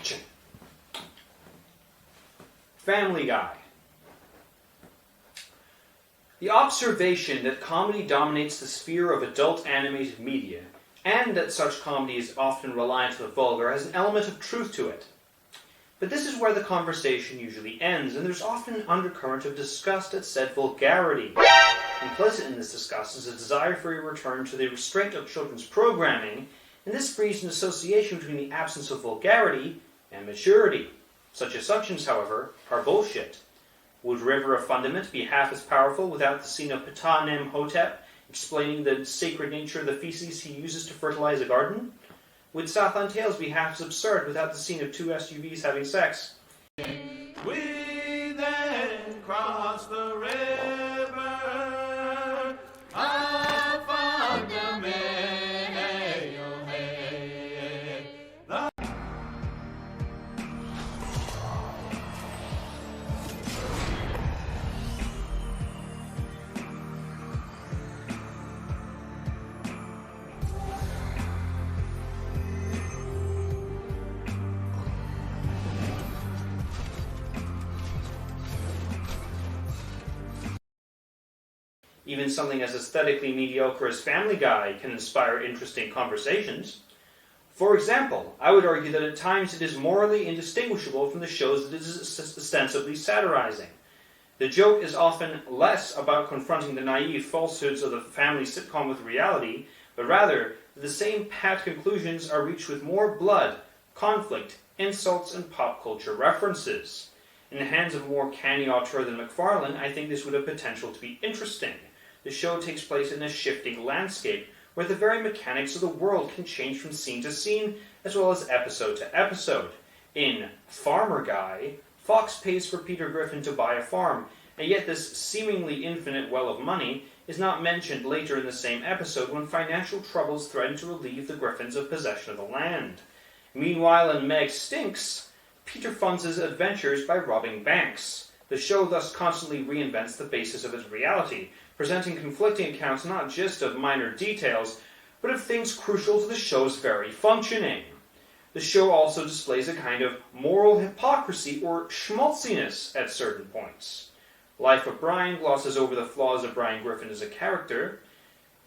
Action! Family Guy. The observation that comedy dominates the sphere of adult animated media, and that such comedy is often reliant on the vulgar, has an element of truth to it. But this is where the conversation usually ends, and there's often an undercurrent of disgust at said vulgarity. Implicit in this disgust is a desire for a return to the restraint of children's programming, and this breeds an association between the absence of vulgarity and maturity. Such assumptions, however, are bullshit. Would River of Fundament be half as powerful without the scene of Ptah Hotep explaining the sacred nature of the feces he uses to fertilize a garden? Would Southland Tales be half as absurd without the scene of two SUVs having sex? We then cross the river of Fundament. Even something as aesthetically mediocre as Family Guy can inspire interesting conversations. For example, I would argue that at times it is morally indistinguishable from the shows that it is ostensibly satirizing. The joke is often less about confronting the naive falsehoods of the family sitcom with reality, but rather that the same pat conclusions are reached with more blood, conflict, insults, and pop culture references. In the hands of a more canny auteur than McFarlane, I think this would have potential to be interesting. The show takes place in a shifting landscape, where the very mechanics of the world can change from scene to scene, as well as episode to episode. In Farmer Guy, Fox pays for Peter Griffin to buy a farm, and yet this seemingly infinite well of money is not mentioned later in the same episode when financial troubles threaten to relieve the Griffins of possession of the land. Meanwhile, in Meg Stinks, Peter funds his adventures by robbing banks. The show thus constantly reinvents the basis of its reality, presenting conflicting accounts not just of minor details, but of things crucial to the show's very functioning. The show also displays a kind of moral hypocrisy or schmaltziness at certain points. Life of Brian glosses over the flaws of Brian Griffin as a character.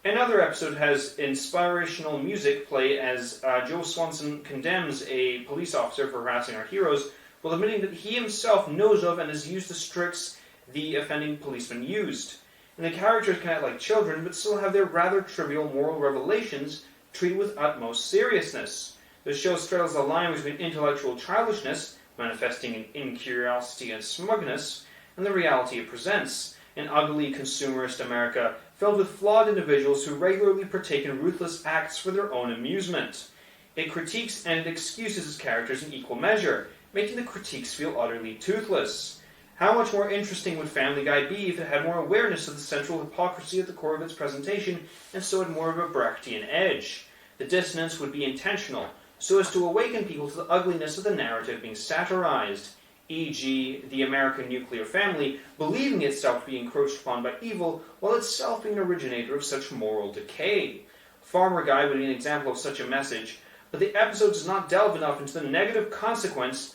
Another episode has inspirational music play as Joe Swanson condemns a police officer for harassing our heroes, while admitting that he himself knows of and has used the tricks the offending policeman used. And the characters can act like children, but still have their rather trivial moral revelations treated with utmost seriousness. The show straddles the line between intellectual childishness, manifesting in incuriosity and smugness, and the reality it presents, an ugly consumerist America filled with flawed individuals who regularly partake in ruthless acts for their own amusement. It critiques and it excuses its characters in equal measure, making the critiques feel utterly toothless. How much more interesting would Family Guy be if it had more awareness of the central hypocrisy at the core of its presentation, and so had more of a Brechtian edge? The dissonance would be intentional, so as to awaken people to the ugliness of the narrative being satirized, e.g., the American nuclear family believing itself to be encroached upon by evil, while itself being an originator of such moral decay. Farmer Guy would be an example of such a message, but the episode does not delve enough into the negative consequences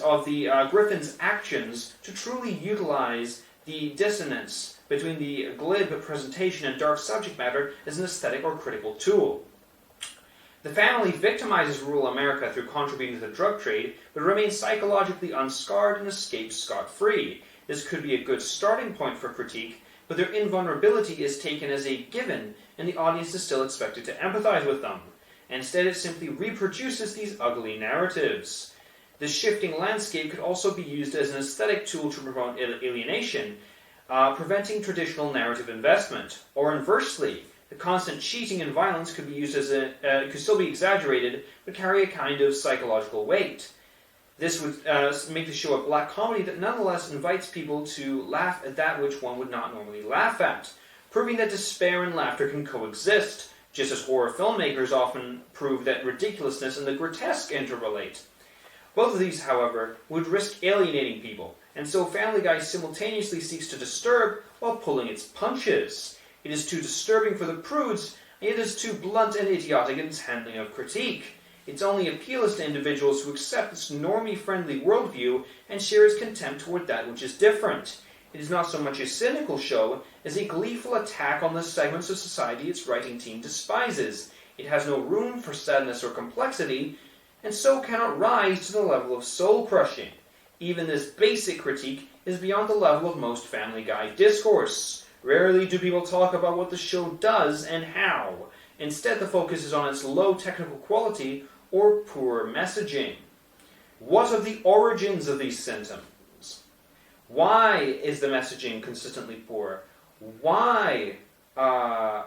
of the Griffin's actions to truly utilize the dissonance between the glib presentation and dark subject matter as an aesthetic or critical tool. The family victimizes rural America through contributing to the drug trade, but remains psychologically unscarred and escapes scot-free. This could be a good starting point for critique, but their invulnerability is taken as a given, and the audience is still expected to empathize with them. Instead, it simply reproduces these ugly narratives. This shifting landscape could also be used as an aesthetic tool to promote alienation, preventing traditional narrative investment. Or inversely, the constant cheating and violence could be used as could still be exaggerated, but carry a kind of psychological weight. This would make the show a black comedy that nonetheless invites people to laugh at that which one would not normally laugh at, proving that despair and laughter can coexist, just as horror filmmakers often prove that ridiculousness and the grotesque interrelate. Both of these, however, would risk alienating people, and so Family Guy simultaneously seeks to disturb while pulling its punches. It It is too disturbing for the prudes, and yet it is too blunt and idiotic in its handling of critique. Its only appeal is to individuals who accept this normie-friendly worldview and share its contempt toward that which is different. It is not so much a cynical show as a gleeful attack on the segments of society its writing team despises. It has no room for sadness or complexity, and so cannot rise to the level of soul-crushing. Even this basic critique is beyond the level of most Family Guy discourse. Rarely do people talk about what the show does and how. Instead, the focus is on its low technical quality or poor messaging. What are the origins of these symptoms? Why is the messaging consistently poor? How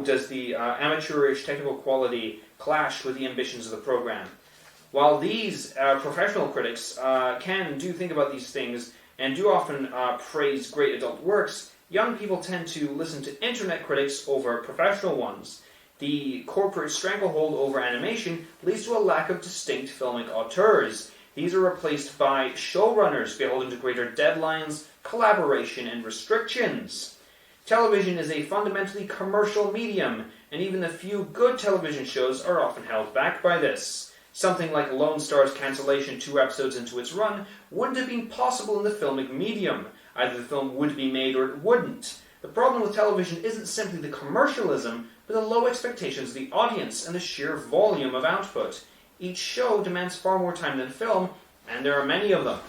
does the amateurish technical quality clash with the ambitions of the program? While these professional critics can think about these things and do often praise great adult works, young people tend to listen to internet critics over professional ones. The corporate stranglehold over animation leads to a lack of distinct filmic auteurs. These are replaced by showrunners beholden to greater deadlines, collaboration, and restrictions. Television is a fundamentally commercial medium, and even the few good television shows are often held back by this. Something like Lone Star's cancellation 2 episodes into its run wouldn't have been possible in the filmic medium. Either the film would be made or it wouldn't. The problem with television isn't simply the commercialism, but the low expectations of the audience and the sheer volume of output. Each show demands far more time than film, and there are many of them.